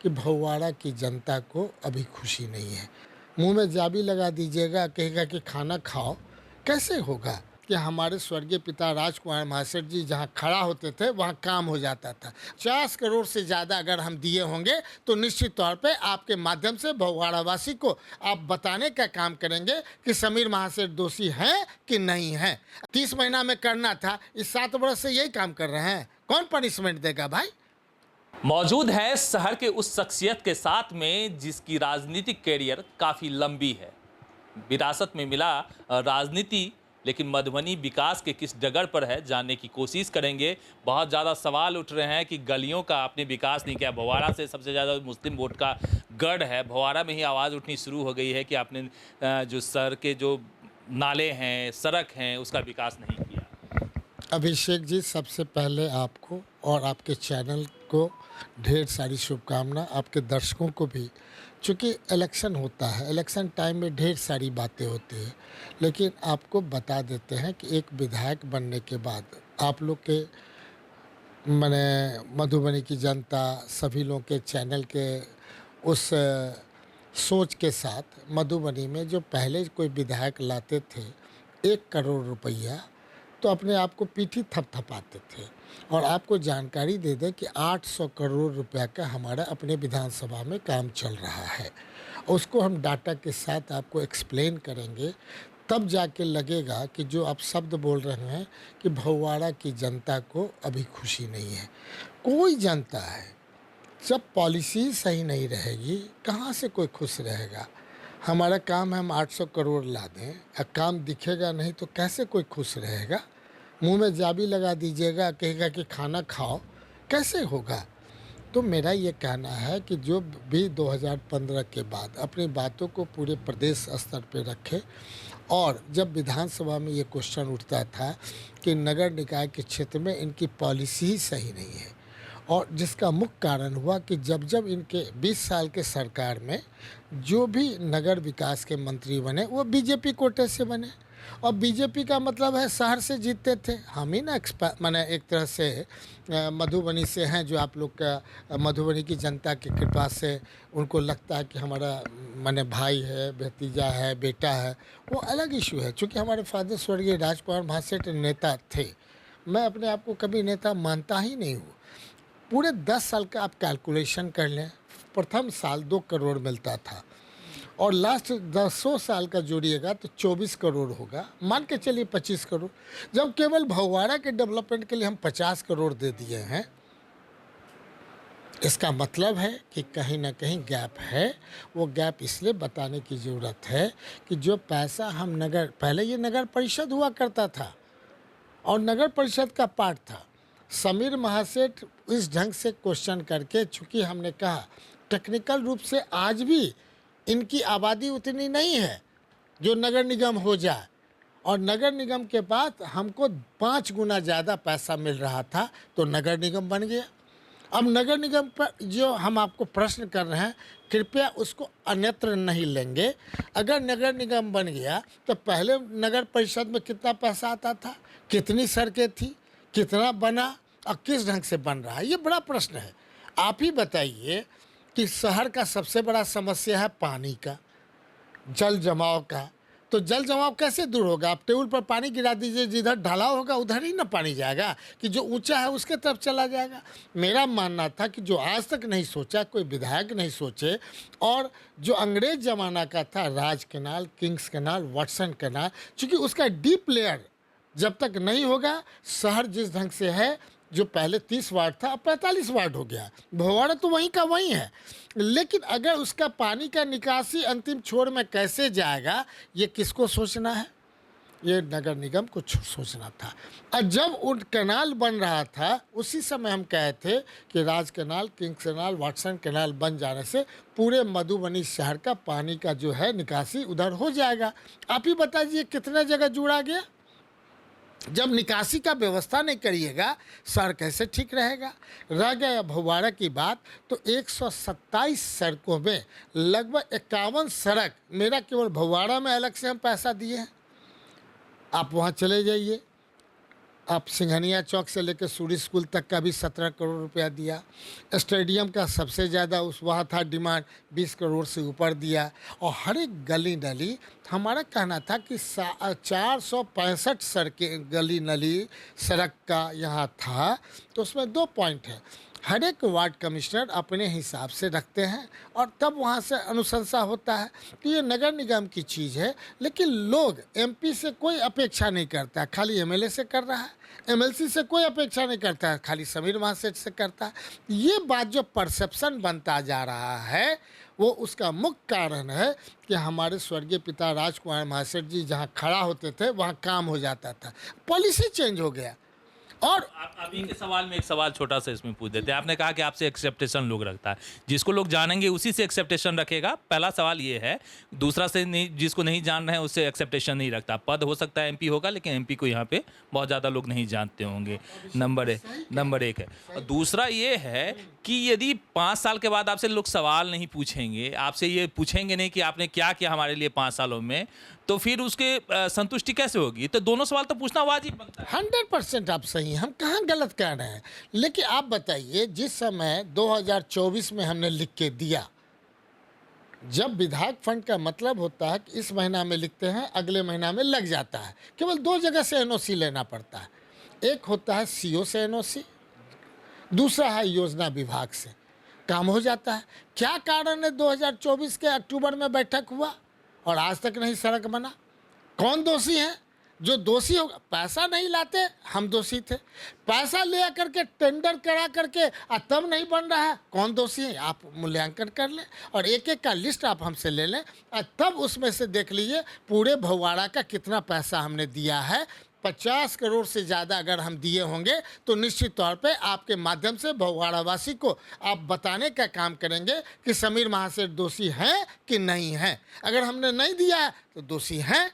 कि भगवाड़ा की जनता को अभी खुशी नहीं है। मुंह में जाबी लगा दीजिएगा, कहेगा कि खाना खाओ, कैसे होगा? कि हमारे स्वर्गीय पिता राजकुमार महाशय जी जहाँ खड़ा होते थे वहाँ काम हो जाता था। 50 करोड़ से ज़्यादा अगर हम दिए होंगे तो निश्चित तौर पे आपके माध्यम से भगवाड़ावासी को आप बताने का काम करेंगे कि समीर महाशय दोषी हैं कि नहीं हैं। 30 महीना में करना था, इस 7 वर्ष से यही काम कर रहे हैं। कौन पनिशमेंट देगा भाई? मौजूद है शहर के उस शख्सियत के साथ में जिसकी राजनीतिक कैरियर काफ़ी लंबी है, विरासत में मिला राजनीति, लेकिन मधुबनी विकास के किस डगर पर है जानने की कोशिश करेंगे। बहुत ज़्यादा सवाल उठ रहे हैं कि गलियों का आपने विकास नहीं किया। भवाड़ा से सबसे ज़्यादा मुस्लिम वोट का गढ़ है, भवाड़ा में ही आवाज़ उठनी शुरू हो गई है कि आपने जो शहर के जो नाले हैं, सड़क हैं, उसका विकास नहीं किया। अभिषेक जी, सबसे पहले आपको और आपके चैनल को ढेर सारी शुभकामना, आपके दर्शकों को भी। चूँकि इलेक्शन होता है, इलेक्शन टाइम में ढेर सारी बातें होती हैं, लेकिन आपको बता देते हैं कि एक विधायक बनने के बाद आप लोग के माने मधुबनी की जनता, सभी लोग के चैनल के उस सोच के साथ मधुबनी में जो पहले कोई विधायक लाते थे 1 करोड़ रुपया, तो अपने आप को पीठी थपथपाते थे। और आपको जानकारी दे दें कि 800 करोड़ रुपया का हमारा अपने विधानसभा में काम चल रहा है। उसको हम डाटा के साथ आपको एक्सप्लेन करेंगे, तब जाके लगेगा कि जो आप शब्द बोल रहे हैं कि भगवाड़ा की जनता को अभी खुशी नहीं है। कोई जनता है, जब पॉलिसी सही नहीं रहेगी कहाँ से कोई खुश रहेगा? हमारा काम है हम 800 करोड़ ला दें, काम दिखेगा नहीं तो कैसे कोई खुश रहेगा? मुंह में जाबी लगा दीजिएगा, कहेगा कि खाना खाओ, कैसे होगा? तो मेरा ये कहना है कि जो भी 2015 के बाद अपनी बातों को पूरे प्रदेश स्तर पे रखे। और जब विधानसभा में ये क्वेश्चन उठता था कि नगर निकाय के क्षेत्र में इनकी पॉलिसी ही सही नहीं है, और जिसका मुख्य कारण हुआ कि जब जब इनके 20 साल के सरकार में जो भी नगर विकास के मंत्री बने वो बीजेपी कोटे से बने। और बीजेपी का मतलब है शहर से जीतते थे। हम ही ना माने एक तरह से मधुबनी से हैं, जो आप लोग का मधुबनी की जनता की कृपा से उनको लगता है कि हमारा माने भाई है, भतीजा है, बेटा है, वो अलग इशू है। चूँकि हमारे फादर स्वर्गीय राजकुमार महाशय नेता थे, मैं अपने आप को कभी नेता मानता ही नहीं हूँ। पूरे 10 साल का आप कैलकुलेशन कर लें, प्रथम साल 2 करोड़ मिलता था और लास्ट 10 साल का जोड़िएगा तो 24 करोड़ होगा, मान के चलिए 25 करोड़। जब केवल भगवाड़ा के डेवलपमेंट के लिए हम 50 करोड़ दे दिए हैं, इसका मतलब है कि कहीं ना कहीं गैप है। वो गैप इसलिए बताने की ज़रूरत है कि जो पैसा हम नगर, पहले ये नगर परिषद हुआ करता था और नगर परिषद का पार्ट था। समीर महाशय इस ढंग से क्वेश्चन करके, चूँकि हमने कहा टेक्निकल रूप से आज भी इनकी आबादी उतनी नहीं है जो नगर निगम हो जाए, और नगर निगम के बाद हमको 5 गुना ज़्यादा पैसा मिल रहा था तो नगर निगम बन गया। अब नगर निगम पर जो हम आपको प्रश्न कर रहे हैं, कृपया उसको अन्यत्र नहीं लेंगे। अगर नगर निगम बन गया तो पहले नगर परिषद में कितना पैसा आता था, कितनी सड़कें थी, कितना बना और किस ढंग से बन रहा है, ये बड़ा प्रश्न है। आप ही बताइए कि शहर का सबसे बड़ा समस्या है पानी का, जल जमाव का। तो जल जमाव कैसे दूर होगा? आप टेबल पर पानी गिरा दीजिए, जिधर ढलाव होगा उधर ही ना पानी जाएगा, कि जो ऊंचा है उसके तरफ चला जाएगा। मेरा मानना था कि जो आज तक नहीं सोचा, कोई विधायक नहीं सोचे, और जो अंग्रेज ज़माना का था Raj canal, Kings canal, Watson canal, चूँकि उसका डीप लेयर जब तक नहीं होगा, शहर जिस ढंग से है, जो पहले 30 वार्ड था अब 45 वार्ड हो गया, भगवाड़ा तो वहीं का वहीं है, लेकिन अगर उसका पानी का निकासी अंतिम छोर में कैसे जाएगा, ये किसको सोचना है? ये नगर निगम को सोचना था। और जब उन कैनाल बन रहा था उसी समय हम कहे थे कि Raj canal, Kings canal, Watson canal बन जाने से पूरे मधुबनी शहर का पानी का जो है निकासी उधर हो जाएगा। आप ही बताइए कितने जगह जुड़ा गया? जब निकासी का व्यवस्था नहीं करिएगा, शहर कैसे ठीक रहेगा? रह गया भगवाड़ा की बात, तो 127 सड़कों में लगभग 51 सड़क मेरा केवल भगवाड़ा में अलग से हम पैसा दिए हैं। आप वहाँ चले जाइए, आप सिंघनिया चौक से लेकर सूरी स्कूल तक का भी 17 करोड़ रुपया दिया। स्टेडियम का सबसे ज़्यादा उस वहाँ था डिमांड, 20 करोड़ से ऊपर दिया। और हर एक गली नली, हमारा कहना था कि 465 सड़कें गली नली सड़क का यहाँ था। तो उसमें 2 पॉइंट है, हर एक वार्ड कमिश्नर अपने हिसाब से रखते हैं और तब वहाँ से अनुशंसा होता है कि ये नगर निगम की चीज़ है। लेकिन लोग एमपी से कोई अपेक्षा नहीं करता, खाली एमएलए से कर रहा है, एमएलसी से कोई अपेक्षा नहीं करता है, खाली समीर महासेठ से करता है। ये बात जो परसेप्शन बनता जा रहा है वो उसका मुख्य कारण है कि हमारे स्वर्गीय पिता राजकुमार महासेठ जी जहाँ खड़ा होते थे वहाँ काम हो जाता था, पॉलिसी चेंज हो गया। और अभी के सवाल में एक सवाल छोटा सा इसमें पूछ देते हैं। आपने कहा कि आपसे एक्सेप्टेशन लोग रखता है, जिसको लोग जानेंगे उसी से एक्सेप्टेशन रखेगा, पहला सवाल ये है। दूसरा से नहीं, जिसको नहीं जान रहे हैं उससे एक्सेप्टेशन नहीं रखता। पद हो सकता है एमपी होगा, लेकिन एमपी को यहाँ पे बहुत ज़्यादा लोग नहीं जानते होंगे। नंबर एक है। और दूसरा ये है कि यदि 5 साल के बाद आपसे लोग सवाल नहीं पूछेंगे, आपसे ये पूछेंगे नहीं कि आपने क्या किया हमारे लिए 5 सालों में, तो फिर उसके संतुष्टि कैसे होगी? तो दोनों सवाल तो पूछना वाजिब बनता है। 100% आप सही हैं, हम कहाँ गलत कह रहे हैं। लेकिन आप बताइए, जिस समय 2024 में हमने लिख के दिया, जब विधायक फंड का मतलब होता है कि इस महीना में लिखते हैं, अगले महीना में लग जाता है, केवल 2 जगह से एनओसी लेना पड़ता है। एक होता है सीओ से एनओसी, दूसरा है योजना विभाग से, काम हो जाता है। क्या कारण है 2024 के अक्टूबर में बैठक हुआ और आज तक नहीं सड़क बना? कौन दोषी है? जो दोषी होगा, पैसा नहीं लाते, हम दोषी थे। पैसा ले करके टेंडर करा करके तब नहीं बन रहा है, कौन दोषी है? आप मूल्यांकन कर लें और एक एक का लिस्ट आप हमसे ले लें, तब उसमें से देख लीजिए पूरे भगवाड़ा का कितना पैसा हमने दिया है। 50 करोड़ से ज़्यादा अगर हम दिए होंगे तो निश्चित तौर पे आपके माध्यम से भगवाड़ावासी को आप बताने का काम करेंगे कि समीर महासेठ दोषी हैं कि नहीं हैं। अगर हमने नहीं दिया है तो दोषी हैं।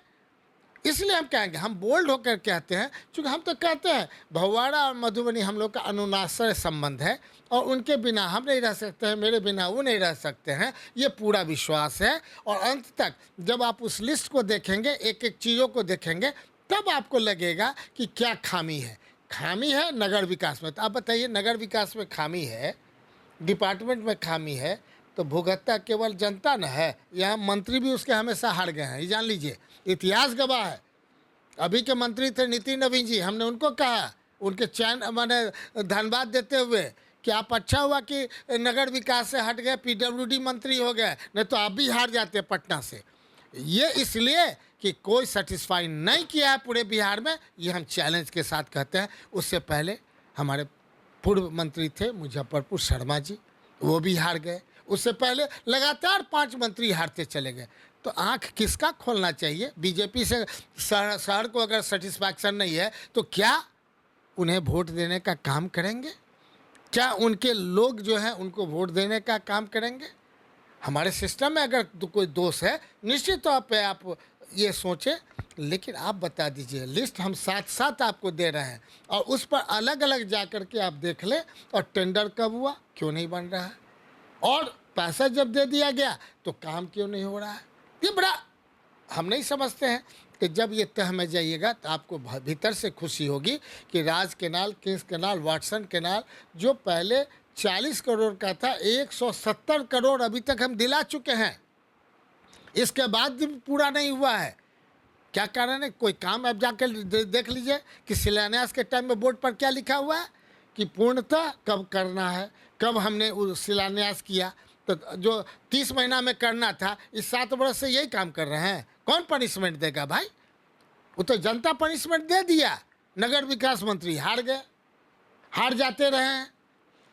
इसलिए हम कहेंगे, हम बोल्ड होकर कहते हैं, क्योंकि हम तो कहते हैं भगवाड़ा और मधुबनी हम लोग का अनुनाश्रय संबंध है और उनके बिना हम नहीं रह सकते हैं, मेरे बिना वो नहीं रह सकते हैं, ये पूरा विश्वास है। और अंत तक जब आप उस लिस्ट को देखेंगे, एक एक चीज़ों को देखेंगे, तब आपको लगेगा कि क्या खामी है। खामी है नगर विकास में, तो आप बताइए, नगर विकास में खामी है, डिपार्टमेंट में खामी है, तो भुगतता केवल जनता न है, यहाँ मंत्री भी उसके हमेशा हार गए हैं, ये जान लीजिए, इतिहास गवाह है। अभी के मंत्री थे नितिन नवीन जी, हमने उनको कहा, उनके चयन मैंने धन्यवाद देते हुए कि आप अच्छा हुआ कि नगर विकास से हट गए, पीडब्ल्यूडी मंत्री हो गए, नहीं तो आप भी हार जाते पटना से। ये इसलिए कि कोई सेटिस्फाई नहीं किया है पूरे बिहार में, ये हम चैलेंज के साथ कहते हैं। उससे पहले हमारे पूर्व मंत्री थे मुजफ्फरपुर शर्मा जी, वो भी हार गए। उससे पहले लगातार 5 मंत्री हारते चले गए। तो आंख किसका खोलना चाहिए? बीजेपी से शहर को अगर सेटिस्फैक्शन नहीं है तो क्या उन्हें वोट देने का काम करेंगे? क्या उनके लोग जो हैं उनको वोट देने का काम करेंगे? हमारे सिस्टम में अगर तो कोई दोष है, निश्चित तौर पे आप ये सोचें। लेकिन आप बता दीजिए, लिस्ट हम साथ साथ आपको दे रहे हैं और उस पर अलग अलग जा कर के आप देख लें। और टेंडर कब हुआ, क्यों नहीं बन रहा है? और पैसा जब दे दिया गया तो काम क्यों नहीं हो रहा है? ये बड़ा हम नहीं समझते हैं कि जब ये तह में जाइएगा तो आपको भीतर से खुशी होगी कि Raj canal, Kings canal, Watson canal जो पहले 40 करोड़ का था, 170 करोड़ अभी तक हम दिला चुके हैं। इसके बाद भी पूरा नहीं हुआ है। क्या कारण है? कोई काम आप जाकर देख लीजिए कि शिलान्यास के टाइम में बोर्ड पर क्या लिखा हुआ है कि पूर्णतः कब करना है, कब हमने उस शिलान्यास किया। तो जो 30 महीना में करना था, इस 7 वर्ष से यही काम कर रहे हैं। कौन पनिशमेंट देगा भाई? वो तो जनता पनिशमेंट दे दिया। नगर विकास मंत्री हार गए, हार जाते रहे हैं।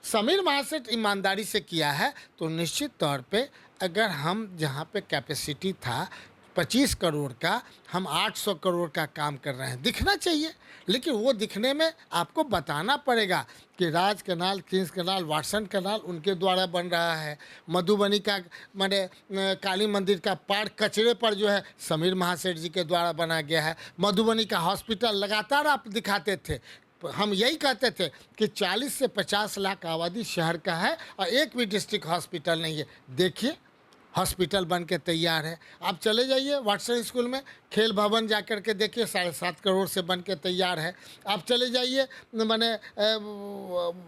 समीर महासेठ ईमानदारी से किया है तो निश्चित तौर पे अगर हम जहाँ पे कैपेसिटी था 25 करोड़ का, हम 800 करोड़ का काम कर रहे हैं, दिखना चाहिए। लेकिन वो दिखने में आपको बताना पड़ेगा कि Raj canal, Kings canal, Watson canal उनके द्वारा बन रहा है। मधुबनी का माने काली मंदिर का पार्क कचरे पर जो है समीर महासेठ जी के द्वारा बना गया है। मधुबनी का हॉस्पिटल लगातार आप दिखाते थे, हम यही कहते थे कि 40 से 50 लाख आबादी शहर का है और एक भी डिस्ट्रिक्ट हॉस्पिटल नहीं है। देखिए हॉस्पिटल बन के तैयार है। आप चले जाइए वाटसन स्कूल में, खेल भवन जा कर के देखिए 7.5 करोड़ से बन के तैयार है। आप चले जाइए माने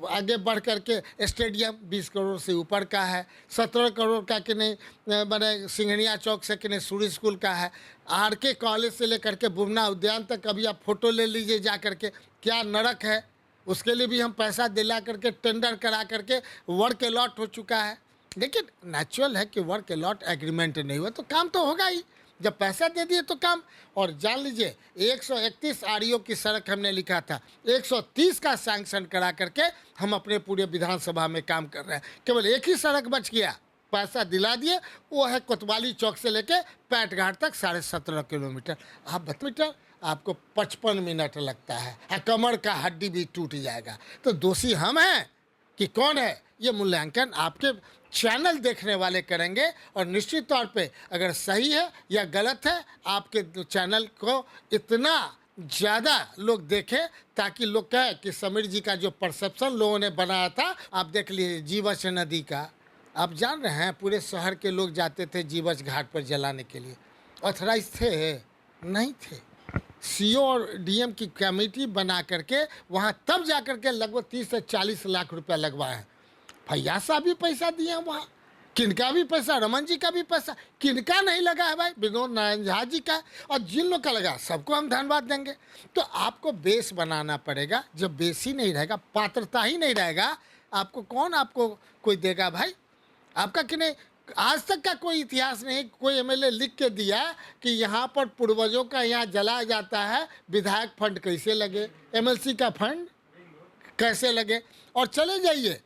आगे बढ़ कर के स्टेडियम 20 करोड़ से ऊपर का है। 17 करोड़ का कि नहीं माने सिंघनिया चौक से कि नहीं सूर्य स्कूल का है। RK कॉलेज से लेकर के बुमना उद्यान तक अभी आप फोटो ले लीजिए जा कर के, क्या नरक है। उसके लिए भी हम पैसा दिला करके टेंडर करा करके वर्क अलॉट हो चुका है। लेकिन नेचुरल है कि वर्क अलॉट एग्रीमेंट नहीं हुआ तो काम तो होगा ही, जब पैसा दे दिए तो काम। और जान लीजिए 131 REO की सड़क हमने लिखा था, 130 का सैंक्शन करा करके हम अपने पूरे विधानसभा में काम कर रहे हैं। केवल एक ही सड़क बच गया, पैसा दिला दिए, वो है कोतवाली चौक से लेके पैटघाट तक 17.5 किलोमीटर। आप मीटर आपको 55 मिनट लगता है, कमर का हड्डी भी टूट जाएगा। तो दोषी हम हैं कि कौन है, ये मूल्यांकन आपके चैनल देखने वाले करेंगे। और निश्चित तौर पे अगर सही है या गलत है, आपके चैनल को इतना ज़्यादा लोग देखें ताकि लोग कहें कि समीर जी का जो परसेप्शन लोगों ने बनाया था। आप देख लीजिए जीवछ नदी का, आप जान रहे हैं पूरे शहर के लोग जाते थे जीवछ घाट पर जलाने के लिए। ऑथराइज थे? नहीं थे। CO और DM की कमेटी बना करके वहाँ तब जा कर के लगभग 30 से 40 लाख रुपया लगवाए हैं। भैया साहब भी पैसा दिए हैं वहाँ, किनका भी पैसा, रमन जी का भी पैसा, किनका नहीं लगा है भाई, विनोद नारायण झा जी का। और जिन लोग का लगा सबको हम धन्यवाद देंगे। तो आपको बेस बनाना पड़ेगा। जब बेस ही नहीं रहेगा, पात्रता ही नहीं रहेगा, आपको कौन आपको कोई देगा भाई। आपका कि नहीं, आज तक का कोई इतिहास नहीं, कोई MLA लिख के दिया कि यहाँ पर पूर्वजों का यहाँ जलाया जाता है, विधायक फंड कैसे लगे, MLC का फंड कैसे लगे। और चले जाइए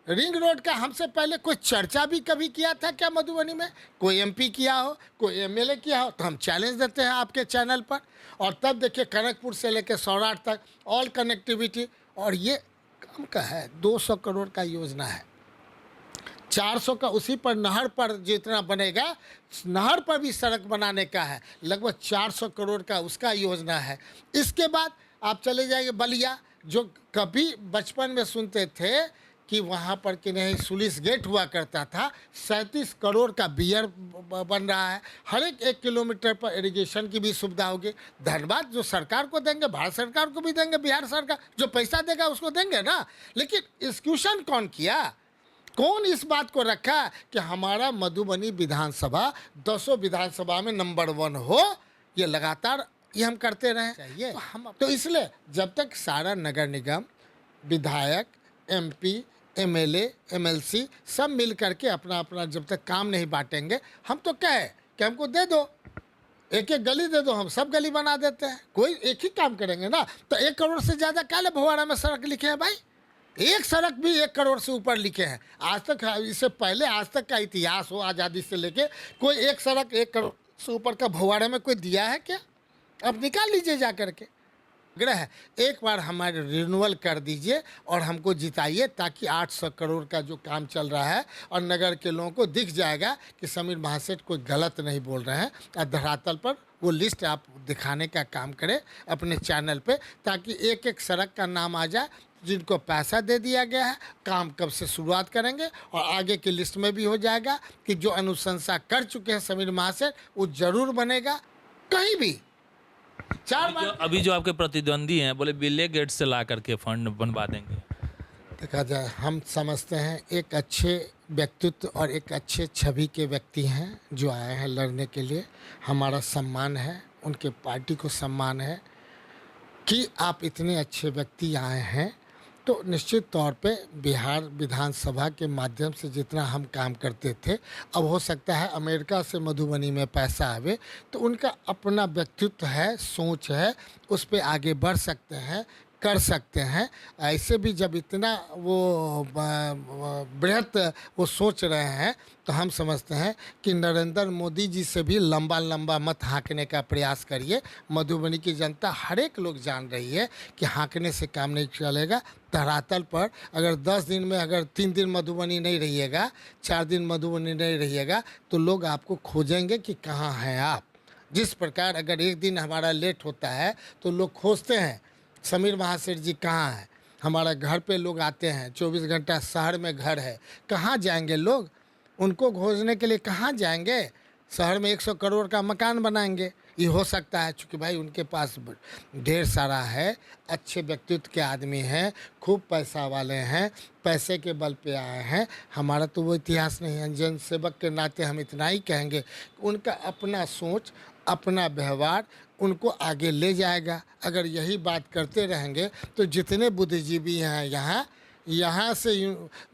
रिंग रोड का, हमसे पहले कोई चर्चा भी कभी किया था क्या मधुबनी में? कोई MP किया हो, कोई MLA किया हो? तो हम चैलेंज देते हैं आपके चैनल पर। और तब देखिए कनकपुर से लेकर सौराठ तक ऑल कनेक्टिविटी, और ये कम का है, 200 करोड़ का योजना है, 400 का उसी पर नहर पर जितना बनेगा, नहर पर भी सड़क बनाने का है, लगभग 400 करोड़ का उसका योजना है। इसके बाद आप चले जाएंगे बलिया, जो कभी बचपन में सुनते थे कि वहाँ पर कि नहीं सुलिस गेट हुआ करता था, 37 करोड़ का बियर बन रहा है। हर एक 1 किलोमीटर पर इरिगेशन की भी सुविधा होगी। धन्यवाद जो सरकार को देंगे, भारत सरकार को भी देंगे, बिहार सरकार जो पैसा देगा उसको देंगे ना। लेकिन एक्सक्यूशन कौन किया, कौन इस बात को रखा कि हमारा मधुबनी विधानसभा 10 विधानसभा में नंबर 1 हो। ये लगातार ये हम करते रहे चाहिए। तो इसलिए जब तक सारा नगर निगम, विधायक, MP, MLA, MLC सब मिल करके अपना अपना जब तक काम नहीं बांटेंगे, हम तो कहे कि हमको दे दो, एक एक गली दे दो, हम सब गली बना देते हैं। कोई एक ही काम करेंगे ना। तो 1 करोड़ से ज़्यादा काले भवाड़ा में सड़क लिखे हैं भाई, एक सड़क भी 1 करोड़ से ऊपर लिखे हैं। आज तक, इससे पहले आज तक का इतिहास हो आज़ादी से लेके, कोई एक सड़क 1 करोड़ से ऊपर का भवाड़ा में कोई दिया है क्या? अब निकाल लीजिए जा करके। आग्रह है एक बार हमारे रिन्यूअल कर दीजिए और हमको जिताइए, ताकि 800 करोड़ का जो काम चल रहा है और नगर के लोगों को दिख जाएगा कि समीर महासेठ कोई गलत नहीं बोल रहे हैं। और धरातल पर वो लिस्ट आप दिखाने का काम करें अपने चैनल पे, ताकि एक एक सड़क का नाम आ जाए। जिनको पैसा दे दिया गया है, काम कब से शुरुआत करेंगे और आगे की लिस्ट में भी हो जाएगा कि जो अनुशंसा कर चुके हैं समीर महासेठ, वो जरूर बनेगा। कहीं भी 4 बार अभी जो आपके प्रतिद्वंदी हैं बोले बिल गेट्स से ला करके फंड बनवा देंगे। देखा जाए, हम समझते हैं एक अच्छे व्यक्तित्व और एक अच्छे छवि के व्यक्ति हैं जो आए हैं लड़ने के लिए। हमारा सम्मान है, उनके पार्टी को सम्मान है कि आप इतने अच्छे व्यक्ति आए हैं। तो निश्चित तौर पे बिहार विधानसभा के माध्यम से जितना हम काम करते थे, अब हो सकता है अमेरिका से मधुबनी में पैसा आवे, तो उनका अपना व्यक्तित्व है, सोच है, उस पे आगे बढ़ सकते हैं, कर सकते हैं। ऐसे भी जब इतना वो बृहत वो सोच रहे हैं, तो हम समझते हैं कि नरेंद्र मोदी जी से भी लंबा लंबा मत हाँकने का प्रयास करिए। मधुबनी की जनता हर एक लोग जान रही है कि हाँकने से काम नहीं चलेगा। धरातल पर अगर 10 दिन में अगर 3 दिन मधुबनी नहीं रहिएगा, 4 दिन मधुबनी नहीं रहिएगा, तो लोग आपको खोजेंगे कि कहाँ हैं आप। जिस प्रकार अगर एक दिन हमारा लेट होता है तो लोग खोजते हैं समीर महासेठ जी कहाँ हैं। हमारा घर पे लोग आते हैं, 24 घंटा शहर में घर है, कहाँ जाएंगे लोग? उनको खोजने के लिए कहाँ जाएंगे? शहर में 100 करोड़ का मकान बनाएंगे, ये हो सकता है, क्योंकि भाई उनके पास ढेर सारा है, अच्छे व्यक्तित्व के आदमी हैं, खूब पैसा वाले हैं, पैसे के बल पे आए हैं। हमारा तो वो इतिहास नहीं है। जनसेवक के नाते हम इतना ही कहेंगे, उनका अपना सोच, अपना व्यवहार उनको आगे ले जाएगा। अगर यही बात करते रहेंगे तो जितने बुद्धिजीवी हैं यहाँ से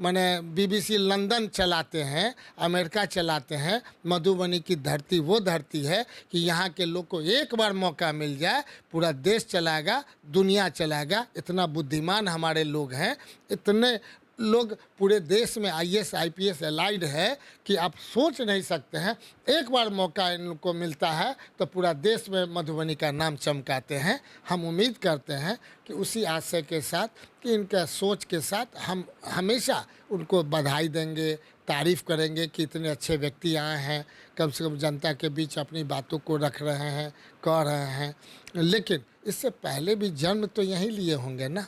माने बीबीसी लंदन चलाते हैं, अमेरिका चलाते हैं, मधुबनी की धरती वो धरती है कि यहाँ के लोग को एक बार मौका मिल जाए पूरा देश चलाएगा, दुनिया चलाएगा। इतना बुद्धिमान हमारे लोग हैं, इतने लोग पूरे देश में आईएएस आईपीएस एलाइड है कि आप सोच नहीं सकते हैं। एक बार मौका इनको मिलता है तो पूरा देश में मधुबनी का नाम चमकाते हैं। हम उम्मीद करते हैं कि उसी आशय के साथ कि इनका सोच के साथ हम हमेशा उनको बधाई देंगे, तारीफ़ करेंगे कि इतने अच्छे व्यक्ति आए हैं, कम से कम जनता के बीच अपनी बातों को रख रहे हैं, कह रहे हैं। लेकिन इससे पहले भी जन्म तो यहीं लिए होंगे ना।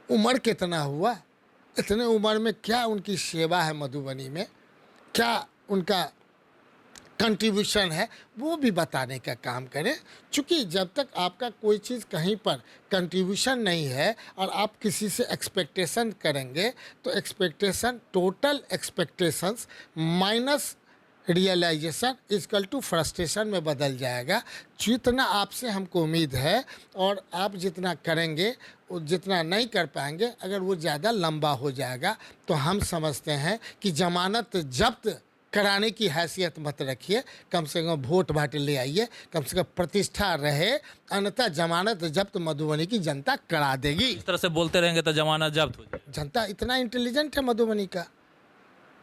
उम्र कितना हुआ, इतने उम्र में क्या उनकी सेवा है मधुबनी में, क्या उनका कंट्रीब्यूशन है, वो भी बताने का काम करें। क्योंकि जब तक आपका कोई चीज़ कहीं पर कंट्रीब्यूशन नहीं है और आप किसी से एक्सपेक्टेशन करेंगे तो expectation, total expectations minus realisation is equal to frustration में बदल जाएगा। जितना आपसे हमको उम्मीद है और आप जितना करेंगे जितना नहीं कर पाएंगे, अगर वो ज़्यादा लंबा हो जाएगा तो हम समझते हैं कि जमानत जब्त कराने की हैसियत मत रखिए। कम से कम वोट भाट ले आइए, कम से कम प्रतिष्ठा रहे, अन्यथा जमानत जब्त मधुबनी की जनता करा देगी। इस तरह से बोलते रहेंगे तो जमानत जब्त हो जाएगी। जनता इतना इंटेलिजेंट है मधुबनी का,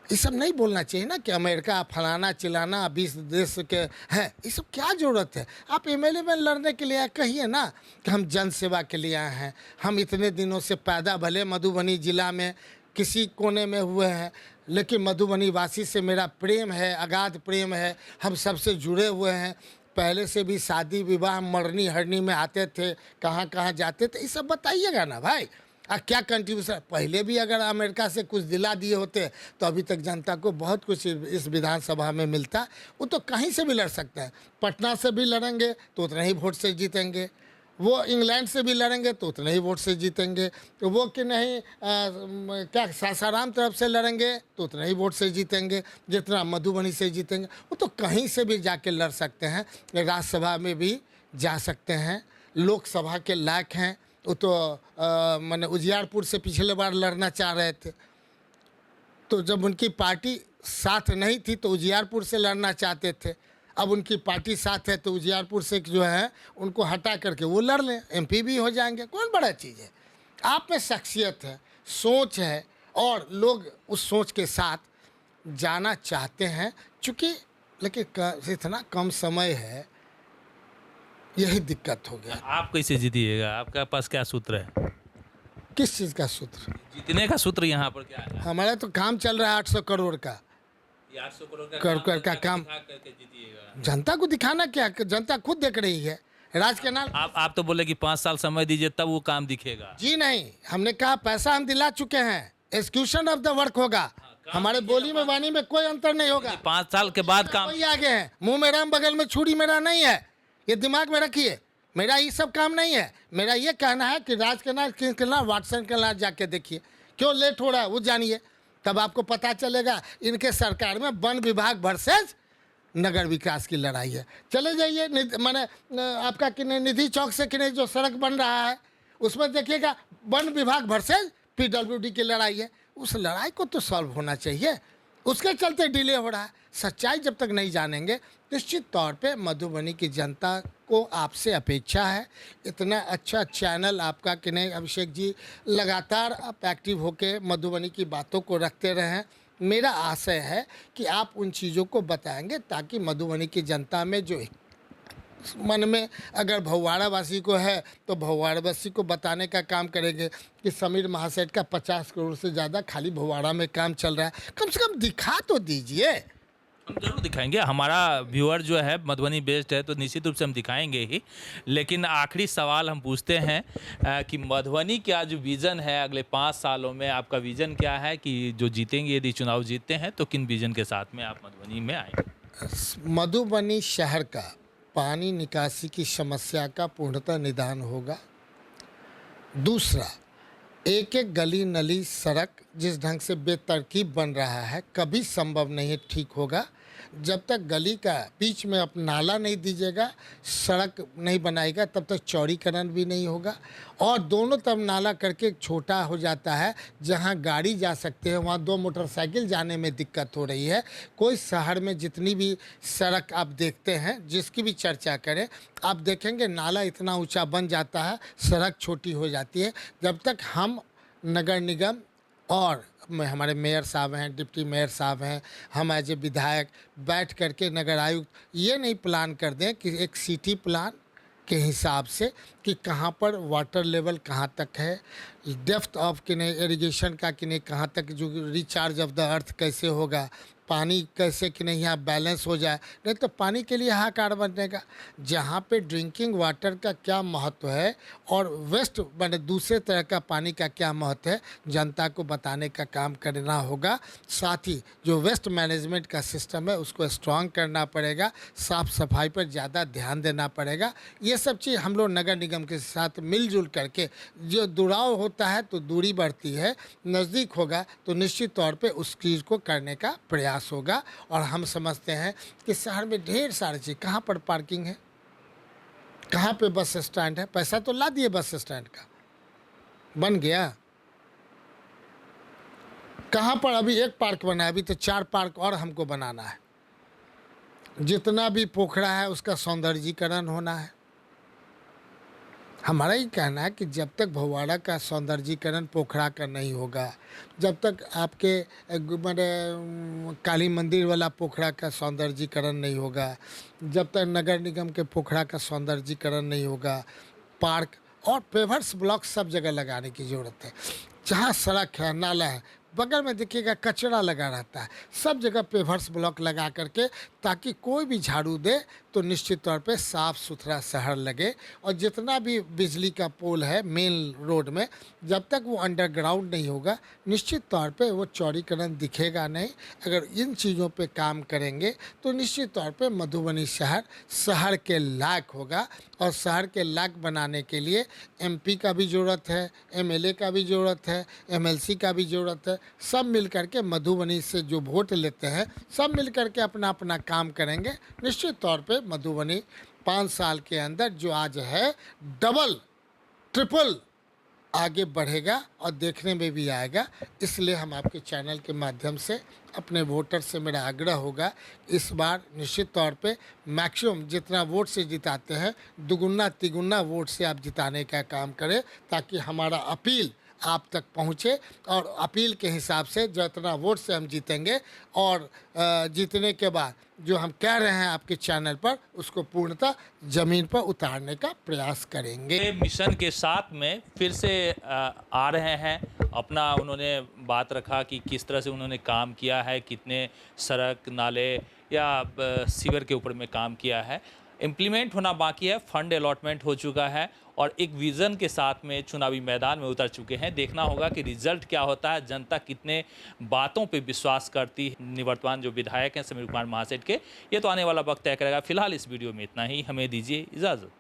ये सब नहीं बोलना चाहिए ना कि अमेरिका फलाना चिलाना 20 देश के हैं। ये सब क्या ज़रूरत है? आप एमएलए में लड़ने के लिए आए, कहिए ना कि हम जन सेवा के लिए आए हैं। हम इतने दिनों से पैदा भले मधुबनी ज़िला में किसी कोने में हुए हैं, लेकिन मधुबनी वासी से मेरा प्रेम है, अगाध प्रेम है, हम सबसे जुड़े हुए हैं। पहले से भी शादी विवाह मरनी हरनी में आते थे, कहाँ कहाँ जाते थे, ये सब बताइएगा ना भाई। क्या कंट्रीब्यूशन, पहले भी अगर अमेरिका से कुछ दिला दिए होते तो अभी तक जनता को बहुत कुछ इस विधानसभा में मिलता। वो तो कहीं से भी लड़ सकते हैं, पटना से भी लड़ेंगे तो उतना ही वोट से जीतेंगे, वो इंग्लैंड से भी लड़ेंगे तो उतने ही वोट से जीतेंगे, तो वो कि नहीं क्या सासाराम तरफ से लड़ेंगे तो उतने ही वोट से जीतेंगे जितना मधुबनी से जीतेंगे। वो तो कहीं से भी जाके लड़ सकते हैं, राज्यसभा में भी जा सकते हैं, लोकसभा के लायक हैं। वो तो मैंने उजियारपुर से पिछले बार लड़ना चाह रहे थे, तो जब उनकी पार्टी साथ नहीं थी तो उजियारपुर से लड़ना चाहते थे। अब उनकी पार्टी साथ है तो उजियारपुर से जो है उनको हटा करके वो लड़ लें, एमपी भी हो जाएंगे। कौन बड़ा चीज़ है? आप में शख्सियत है, सोच है और लोग उस सोच के साथ जाना चाहते हैं। चूँकि लेकिन इतना कम समय है, यही दिक्कत हो गया। आप कैसे जीतिएगा? आपके पास क्या सूत्र है? किस चीज़ का सूत्र? जीतने का सूत्र यहाँ पर क्या है? हमारा तो काम चल रहा है 800 करोड़ का, 800 करोड़ का काम करके जीतिएगा। जनता को दिखाना क्या, जनता खुद देख रही है। राज के नाम आप तो बोले कि 5 साल समय दीजिए तब वो काम दिखेगा। जी नहीं, हमने कहा पैसा हम दिला चुके हैं, एक्सक्यूशन ऑफ द वर्क होगा। हमारे बोली में वाणी में कोई अंतर नहीं होगा। 5 साल के बाद काम वही आगे है। मुंह में राम बगल में छुरी मेरा नहीं है, ये दिमाग में रखिए। मेरा ये सब काम नहीं है। मेरा ये कहना है कि राज के नाम वाटसन के नाम जाके देखिए क्यों लेट हो रहा है, वो जानिए, तब आपको पता चलेगा। इनके सरकार में वन विभाग वर्सेस नगर विकास की लड़ाई है। चले जाइए माने आपका कि निधि चौक से कि नहीं जो सड़क बन रहा है उसमें देखिएगा वन विभाग वर्सेस पीडब्ल्यूडी की लड़ाई है। उस लड़ाई को तो सॉल्व होना चाहिए, उसके चलते डिले हो रहा है। सच्चाई जब तक नहीं जानेंगे निश्चित तौर पे मधुबनी की जनता को आपसे अपेक्षा है। इतना अच्छा चैनल आपका कि नहीं अभिषेक जी, लगातार आप एक्टिव होके मधुबनी की बातों को रखते रहें। मेरा आशय है कि आप उन चीज़ों को बताएंगे ताकि मधुबनी की जनता में जो मन में अगर भौवाड़ा वासी को है तो भौवाड़ा वासी को बताने का काम करेंगे कि समीर महासेठ का 50 करोड़ से ज़्यादा खाली भौवाड़ा में काम चल रहा है। कम से कम दिखा तो दीजिए। हम जरूर दिखाएंगे। हमारा व्यूअर जो है मधुबनी बेस्ड है तो निश्चित रूप से हम दिखाएंगे ही। लेकिन आखिरी सवाल हम पूछते हैं कि मधुबनी का जो विज़न है अगले 5 सालों में, आपका विज़न क्या है कि जो जीतेंगे, यदि चुनाव जीतते हैं तो किन विज़न के साथ में आप मधुबनी में आएंगे? मधुबनी शहर का पानी निकासी की समस्या का पूर्णतः निदान होगा। दूसरा, एक एक गली नली सड़क जिस ढंग से बेतरकीब बन रहा है कभी संभव नहीं ठीक होगा जब तक गली का बीच में आप नाला नहीं दीजिएगा, सड़क नहीं बनाएगा, तब तक चौड़ीकरण भी नहीं होगा। और दोनों तरफ नाला करके छोटा हो जाता है, जहां गाड़ी जा सकते हैं वहां 2 मोटरसाइकिल जाने में दिक्कत हो रही है। कोई शहर में जितनी भी सड़क आप देखते हैं, जिसकी भी चर्चा करें, आप देखेंगे नाला इतना ऊंचा बन जाता है, सड़क छोटी हो जाती है। जब तक हम नगर निगम और हमारे मेयर साहब हैं, डिप्टी मेयर साहब हैं, हम एज ए विधायक बैठ करके नगर आयुक्त ये नहीं प्लान कर दें कि एक सिटी प्लान के हिसाब से कि कहाँ पर वाटर लेवल कहाँ तक है, डेप्थ ऑफ कि नहीं इरिगेशन का कि नहीं कहाँ तक, जो रिचार्ज ऑफ द अर्थ कैसे होगा, पानी कैसे कि नहीं यहाँ बैलेंस हो जाए, नहीं तो पानी के लिए हाहाकार बनेगा। जहाँ पे ड्रिंकिंग वाटर का क्या महत्व है और वेस्ट मैंने दूसरे तरह का पानी का क्या महत्व है, जनता को बताने का काम करना होगा। साथ ही जो वेस्ट मैनेजमेंट का सिस्टम है उसको स्ट्रॉन्ग करना पड़ेगा, साफ़ सफाई पर ज़्यादा ध्यान देना पड़ेगा। ये सब चीज़ हम लोग नगर निगम के साथ मिलजुल करके, जो दुराव होता है तो दूरी बढ़ती है, नज़दीक होगा तो निश्चित तौर पे उस चीज़ को करने का प्रयास होगा। और हम समझते हैं कि शहर में ढेर सारी चीज़, कहाँ पर पार्किंग है, कहाँ पे बस स्टैंड है, पैसा तो ला दिए बस स्टैंड का, बन गया। कहाँ पर अभी एक पार्क बना है, अभी तो 4 पार्क और हमको बनाना है। जितना भी पोखरा है उसका सौंदर्यीकरण होना है। हमारा ही कहना है कि जब तक भगवाड़ा का सौंदर्यीकरण पोखरा का नहीं होगा, जब तक आपके मैंने काली मंदिर वाला पोखरा का सौंदर्यीकरण नहीं होगा, जब तक नगर निगम के पोखरा का सौंदर्यीकरण नहीं होगा, पार्क और पेवर्स ब्लॉक सब जगह लगाने की ज़रूरत है। जहाँ सड़क है, नाला है, बगल में देखिएगा कचरा लगा रहता है, सब जगह पेवर्स ब्लॉक लगा करके, ताकि कोई भी झाड़ू दे तो निश्चित तौर पे साफ़ सुथरा शहर लगे। और जितना भी बिजली का पोल है मेन रोड में, जब तक वो अंडरग्राउंड नहीं होगा निश्चित तौर पे वो चौड़ीकरण दिखेगा नहीं। अगर इन चीज़ों पे काम करेंगे तो निश्चित तौर पे मधुबनी शहर के लायक होगा। और शहर के लायक बनाने के लिए एमपी का भी ज़रूरत है, एमएलए का भी ज़रूरत है, एमएलसी का भी ज़रूरत है। सब मिल करके मधुबनी से जो वोट लेते हैं, सब मिल करके अपना अपना काम करेंगे, निश्चित तौर पे मधुबनी 5 साल के अंदर जो आज है डबल ट्रिपल आगे बढ़ेगा और देखने में भी आएगा। इसलिए हम आपके चैनल के माध्यम से अपने वोटर से मेरा आग्रह होगा, इस बार निश्चित तौर पे मैक्सिमम जितना वोट से जिताते हैं दुगुना तिगुना वोट से आप जिताने का काम करें, ताकि हमारा अपील आप तक पहुँचे। और अपील के हिसाब से जितना वोट से हम जीतेंगे और जीतने के बाद जो हम कह रहे हैं आपके चैनल पर, उसको पूर्णतः ज़मीन पर उतारने का प्रयास करेंगे। मिशन के साथ में फिर से आ रहे हैं। अपना उन्होंने बात रखा कि किस तरह से उन्होंने काम किया है, कितने सड़क नाले या सीवर के ऊपर में काम किया है। इम्प्लीमेंट होना बाकी है, फंड अलॉटमेंट हो चुका है और एक विज़न के साथ में चुनावी मैदान में उतर चुके हैं। देखना होगा कि रिजल्ट क्या होता है, जनता कितने बातों पे विश्वास करती है। निवर्तमान जो विधायक हैं समीर कुमार महासेठ के, ये तो आने वाला वक्त तय करेगा। फिलहाल इस वीडियो में इतना ही, हमें दीजिए इजाज़त।